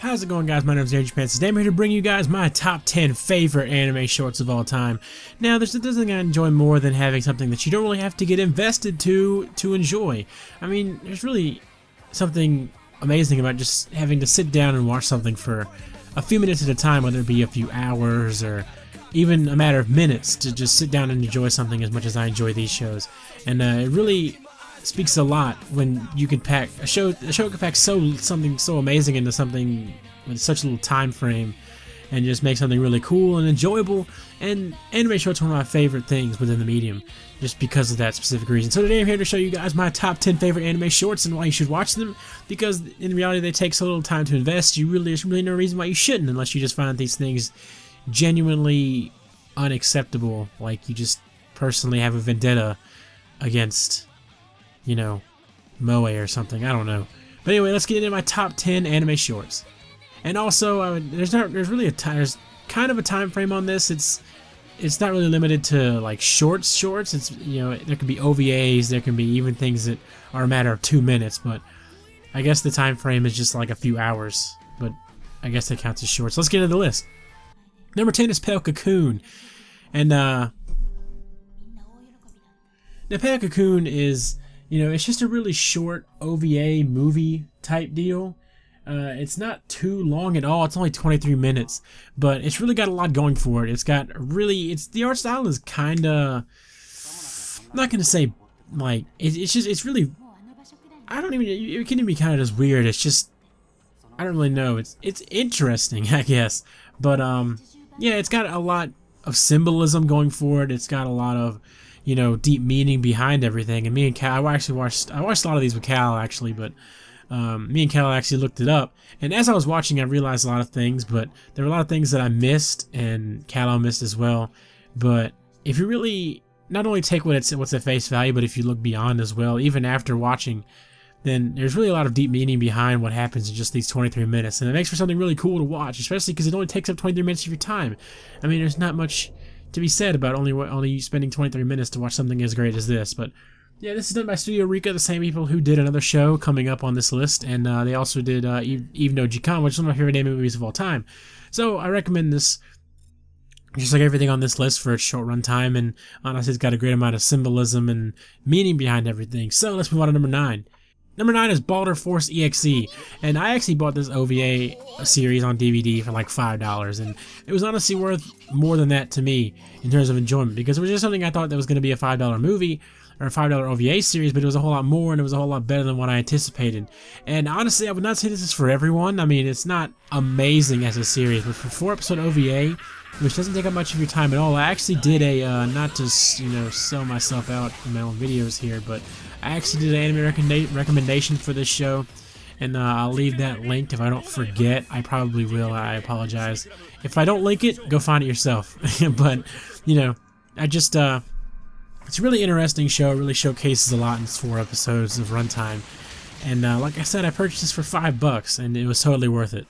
How's it going, guys? My name is EnergyPants. Today I'm here to bring you guys my top 10 favorite anime shorts of all time. Now, there's nothing I enjoy more than having something that you don't really have to get invested to enjoy. I mean, there's really something amazing about just having to sit down and watch something for a few minutes at a time, whether it be a few hours or even a matter of minutes, to just sit down and enjoy something as much as I enjoy these shows. And it really speaks a lot when you can pack a show can pack something so amazing into something with such a little time frame and just make something really cool and enjoyable. And anime shorts are one of my favorite things within the medium, just because of that specific reason. So today I'm here to show you guys my top 10 favorite anime shorts and why you should watch them, because in reality they take so little time to invest. There's really no reason why you shouldn't, unless you just find these things genuinely unacceptable, like you just personally have a vendetta against, you know, Moe or something. I don't know. But anyway, let's get into my top 10 anime shorts. And also, there's kind of a time frame on this. It's not really limited to like shorts. It's, you know, there can be OVAs, there can be even things that are a matter of 2 minutes, but I guess the time frame is just like a few hours. But I guess that counts as shorts. Let's get into the list. Number 10 is Pale Cocoon. And now Pale Cocoon is, you know, it's just a really short OVA movie type deal. It's not too long at all. It's only 23 minutes, but it's really got a lot going for it. It's got the art style is kinda, I'm not gonna say like, it's really, it can even be kinda just weird. It's just, I don't really know. It's interesting, I guess. But yeah, it's got a lot of symbolism going for it. It's got a lot of, you know, deep meaning behind everything. And me and Cal, I watched a lot of these with Cal actually, but me and Cal actually looked it up. And as I was watching, I realized a lot of things, but there were a lot of things that I missed, and Cal missed as well. But if you really not only take what's at face value, but if you look beyond as well, even after watching, then there's really a lot of deep meaning behind what happens in just these 23 minutes. And it makes for something really cool to watch, especially because it only takes up 23 minutes of your time. I mean, there's not much to be said about only spending 23 minutes to watch something as great as this. But yeah, this is done by Studio Rika, the same people who did another show coming up on this list, and they also did Eve no Jikan, which is one of my favorite anime movies of all time. So I recommend this, just like everything on this list, for its short run time, and honestly it's got a great amount of symbolism and meaning behind everything. So let's move on to number 9. Number 9 is Baldur Force EXE, and I actually bought this OVA series on DVD for like $5, and it was honestly worth more than that to me in terms of enjoyment, because it was just something I thought that was going to be a $5 movie or a $5 OVA series, but it was a whole lot more, and it was a whole lot better than what I anticipated. And honestly, I would not say this is for everyone. I mean, it's not amazing as a series, but for 4-episode OVA, which doesn't take up much of your time at all, I actually did a, not to, you know, sell myself out in my own videos here, but I actually did an anime recommendation for this show, and I'll leave that linked if I don't forget. I probably will. I apologize. If I don't link it, go find it yourself. But, you know, it's a really interesting show. It really showcases a lot in its 4 episodes of runtime. And like I said, I purchased this for $5, and it was totally worth it.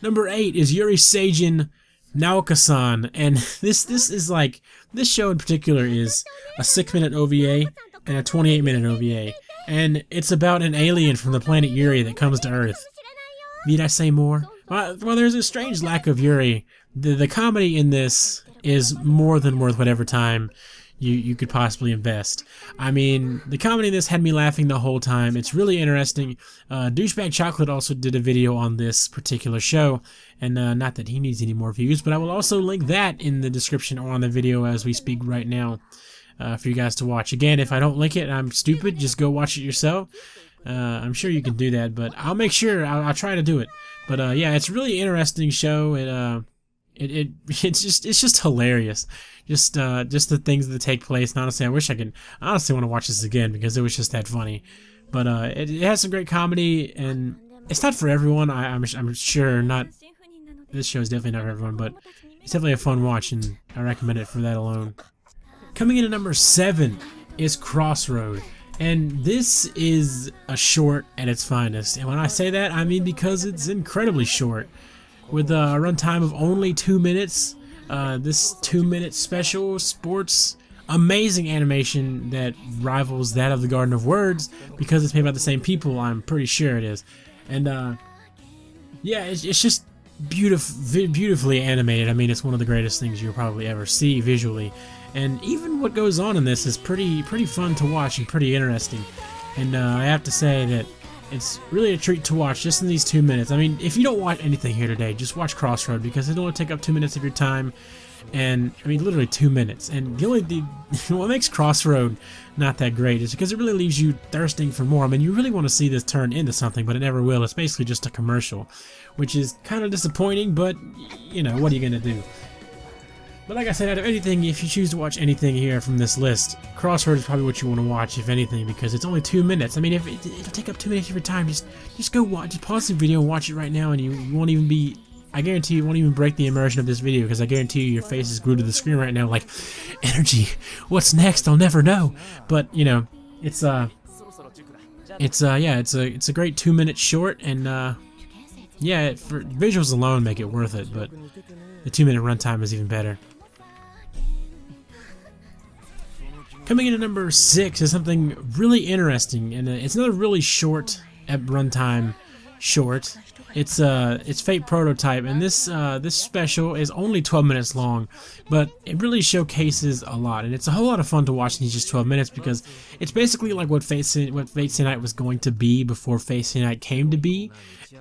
Number 8 is Yuri Seijin Naoka-san, and this is like, this show in particular is a 6-minute OVA and a 28-minute OVA, and it's about an alien from the planet Yuri that comes to Earth. Need I say more? Well, there's a strange lack of Yuri. The comedy in this is more than worth whatever time you could possibly invest. I mean, the comedy in this had me laughing the whole time. It's really interesting. Douchebag Chocolate also did a video on this particular show, and not that he needs any more views, but I will also link that in the description or on the video as we speak right now, for you guys to watch. Again, if I don't link it, I'm stupid. Just go watch it yourself. I'm sure you can do that, but I'll make sure. I'll try to do it. But yeah, it's a really interesting show. It's just hilarious. Just the things that take place. And honestly, I honestly want to watch this again, because it was just that funny. But it has some great comedy, and it's not for everyone. I'm sure not. This show is definitely not for everyone, but it's definitely a fun watch, and I recommend it for that alone. Coming in at number 7 is Crossroad, and this is a short at its finest. And when I say that, I mean because it's incredibly short. With a runtime of only 2 minutes, this 2-minute special sports amazing animation that rivals that of the Garden of Words, because it's made by the same people. I'm pretty sure it is. And Yeah, it's just beautifully animated. I mean, it's one of the greatest things you'll probably ever see visually, and even what goes on in this is pretty fun to watch and pretty interesting. And I have to say that it's really a treat to watch just in these 2 minutes. I mean, if you don't watch anything here today, just watch Crossroad, because it'll only take up 2 minutes of your time. And I mean, literally 2 minutes. And what makes Crossroad not that great is because it really leaves you thirsting for more. I mean, you really want to see this turn into something, but it never will. It's basically just a commercial, which is kind of disappointing, but you know, what are you gonna do? But like I said, out of anything, if you choose to watch anything here from this list, Crossroad is probably what you want to watch, if anything, because it's only 2 minutes. I mean, if it'll take up 2 minutes of your time, just go watch, just pause the video and watch it right now, and you won't even be. I guarantee you won't even break the immersion of this video, because I guarantee you your face is glued to the screen right now like, energy, what's next? I'll never know. But, you know, it's a great 2 minute short, and yeah, for visuals alone make it worth it, but the 2 minute runtime is even better. Coming in at number 6 is something really interesting, and it's another really short runtime short. It's Fate Prototype, and this special is only 12 minutes long, but it really showcases a lot, and it's a whole lot of fun to watch in these just 12 minutes, because it's basically like what Fate Stay Night was going to be before Fate Stay Night came to be,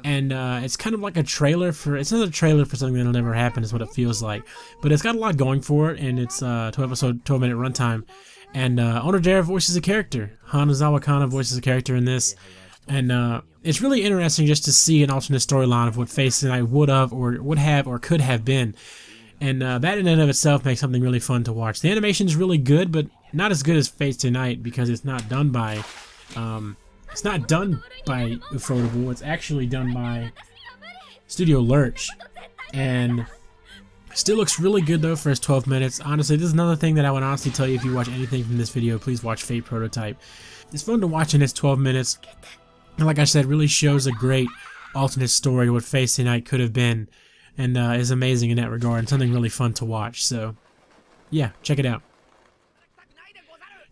and it's kind of like a trailer for, it's another trailer for something that'll never happen is what it feels like, but it's got a lot going for it, and it's 12 minute runtime, and Onodera voices a character. Hanazawa Kana voices a character in this. And it's really interesting just to see an alternate storyline of what Fate Stay Night would have or could have been, and that in and of itself makes something really fun to watch. The animation is really good, but not as good as Fate Stay Night, because it's not done by Ufotable. It's actually done by Studio Lurch, and still looks really good though for its 12 minutes. Honestly, this is another thing that I would honestly tell you, if you watch anything from this video, please watch Fate Prototype. It's fun to watch in its 12 minutes. And like I said, really shows a great alternate story of what Fate Stay Night could have been, and is amazing in that regard, and something really fun to watch. So, yeah, check it out.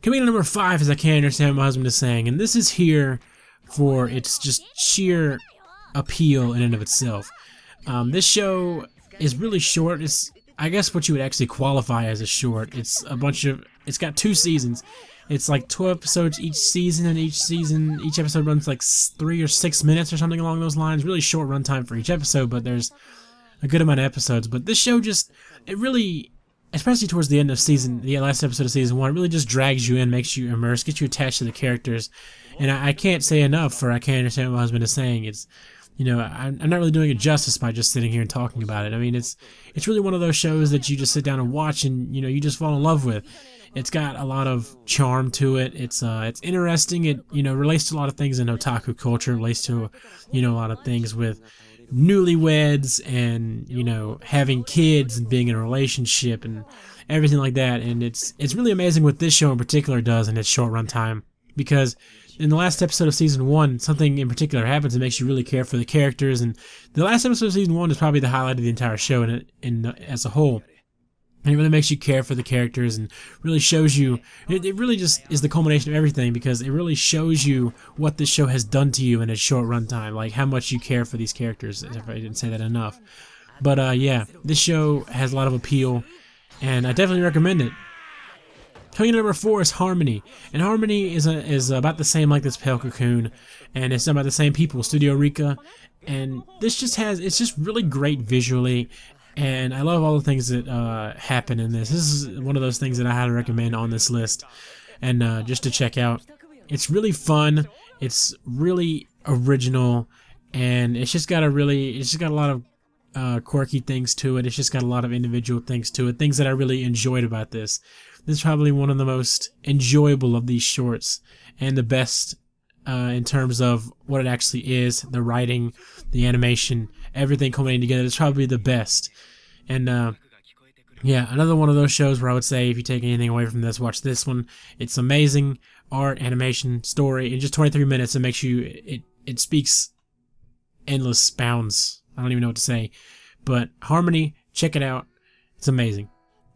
Coming in at number 5 is I Can't Understand What My Husband Is Saying, and this is here for its just sheer appeal in and of itself. This show is really short. It's, I guess, what you would actually qualify as a short. It's got 2 seasons. It's like 12 episodes each season, and each episode runs like 3 or 6 minutes or something along those lines. Really short runtime for each episode, but there's a good amount of episodes. But this show just, it really, especially towards the end of the last episode of season 1, it really just drags you in, makes you immersed, gets you attached to the characters. And I can't say enough for I Can't Understand What My Husband Is Saying. It's, you know, I'm not really doing it justice by just sitting here and talking about it. I mean, it's really one of those shows that you just sit down and watch, and you know, you just fall in love with. It's got a lot of charm to it. It's interesting. It, you know, relates to a lot of things in otaku culture. It relates to, you know, a lot of things with newlyweds and, you know, having kids and being in a relationship and everything like that. And it's really amazing what this show in particular does in its short runtime, because in the last episode of season 1, something in particular happens that makes you really care for the characters. And the last episode of season 1 is probably the highlight of the entire show as a whole. And it really makes you care for the characters, and really shows you, it really just is the culmination of everything, because it really shows you what this show has done to you in its short runtime, like how much you care for these characters, if I didn't say that enough. But yeah, this show has a lot of appeal, and I definitely recommend it. Coming in at number 4 is Harmony, and Harmony is about the same like this Pale Cocoon, and it's done by the same people, Studio Rika, and this just it's just really great visually. And I love all the things that happen in this. This is one of those things that I highly recommend on this list, and just to check out. It's really fun. It's really original, and it's just got a lot of quirky things to it. It's just got a lot of individual things to it. Things that I really enjoyed about this. This is probably one of the most enjoyable of these shorts, and the best in terms of what it actually is. The writing, the animation, everything culminating together. It's probably the best. And yeah, another one of those shows where I would say, if you take anything away from this, watch this one. It's amazing art, animation, story. In just 23 minutes, it makes you, it speaks endless bounds. I don't even know what to say. But Harmony, check it out. It's amazing.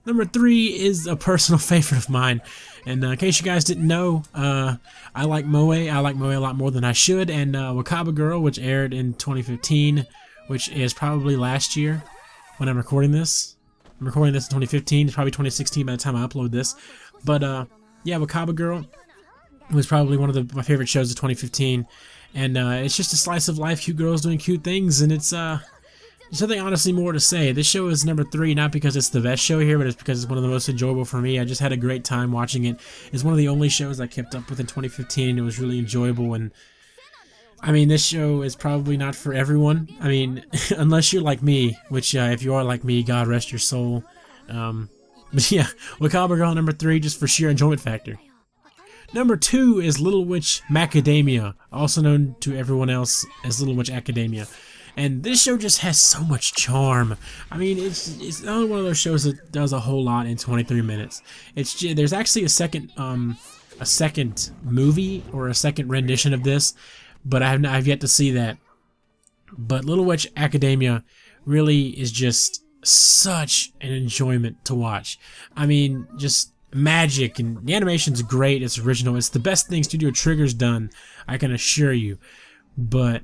Number 3 is a personal favorite of mine, and in case you guys didn't know, I like Moe. I like Moe a lot more than I should, and Wakaba Girl, which aired in 2015, which is probably last year when I'm recording this. I'm recording this in 2015. It's probably 2016 by the time I upload this. But yeah, Wakaba Girl was probably one of my favorite shows of 2015, and it's just a slice of life, cute girls doing cute things, and it's there's nothing honestly more to say. This show is number 3, not because it's the best show here, but it's because it's one of the most enjoyable for me. I just had a great time watching it. It's one of the only shows I kept up with in 2015. It was really enjoyable, and I mean, this show is probably not for everyone. I mean, unless you're like me, which if you are like me, God rest your soul. But yeah, Wakaba Girl number 3, just for sheer enjoyment factor. Number 2 is Little Witch Macadamia, also known to everyone else as Little Witch Academia. And this show just has so much charm. I mean, it's not one of those shows that does a whole lot in 23 minutes. There's actually a second movie or a second rendition of this, but I've yet to see that. But Little Witch Academia really is just such an enjoyment to watch. I mean, just magic, and the animation's great. It's original. It's the best thing Studio Trigger's done, I can assure you. But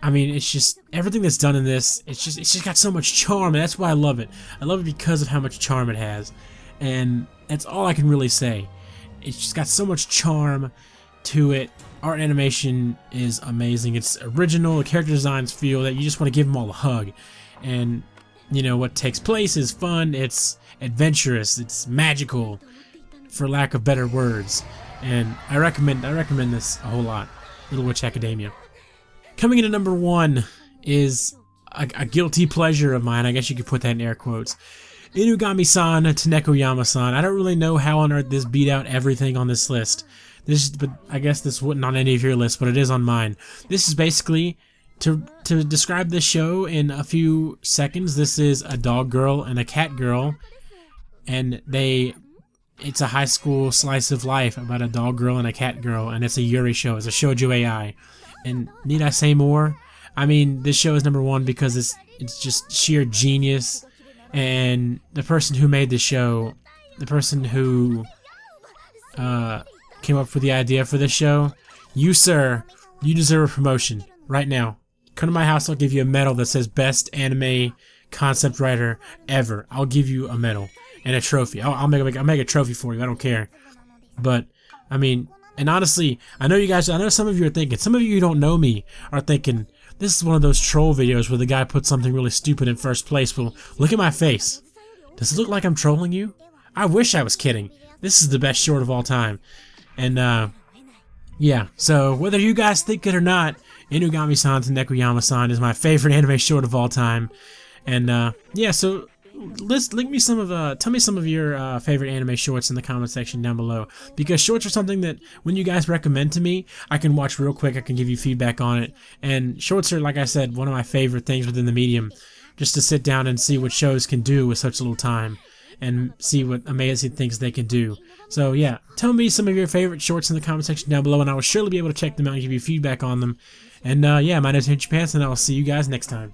I mean, it's just everything that's done in this. It's just got so much charm, and that's why I love it. I love it because of how much charm it has, and that's all I can really say. It's just got so much charm to it. Art animation is amazing. It's original. The character designs feel that you just want to give them all a hug, and you know what takes place is fun. It's adventurous. It's magical, for lack of better words. And I recommend this a whole lot. Little Witch Academia. Coming in at number 1 is a guilty pleasure of mine. I guess you could put that in air quotes. Inugami-san Tanekoyama-san. I don't really know how on earth this beat out everything on this list. But I guess this wouldn't on any of your lists, but it is on mine. This is basically, to describe this show in a few seconds, this is a dog girl and a cat girl, and it's a high school slice of life about a dog girl and a cat girl, and it's a Yuri show. It's a shoujo AI. And need I say more? I mean, this show is number 1 because it's just sheer genius, and the person who made the show, the person who came up with the idea for this show, you sir, you deserve a promotion right now. Come to my house, I'll give you a medal that says best anime concept writer ever. I'll give you a medal and a trophy. I'll make a trophy for you. I don't care. But I mean, and honestly, I know some of you are thinking, some of you who don't know me are thinking, this is one of those troll videos where the guy puts something really stupid in first place. Well, look at my face. Does it look like I'm trolling you? I wish I was kidding. This is the best short of all time. And yeah, so whether you guys think it or not, Inugami-san Tanekoyama-san is my favorite anime short of all time. And yeah, so tell me some of your favorite anime shorts in the comment section down below, because shorts are something that when you guys recommend to me, I can watch real quick. I can give you feedback on it, and shorts are, like I said, one of my favorite things within the medium, just to sit down and see what shows can do with such little time and see what amazing things they can do. So yeah, tell me some of your favorite shorts in the comment section down below, and I will surely be able to check them out and give you feedback on them. And yeah, my name is EnergyPants, and I will see you guys next time.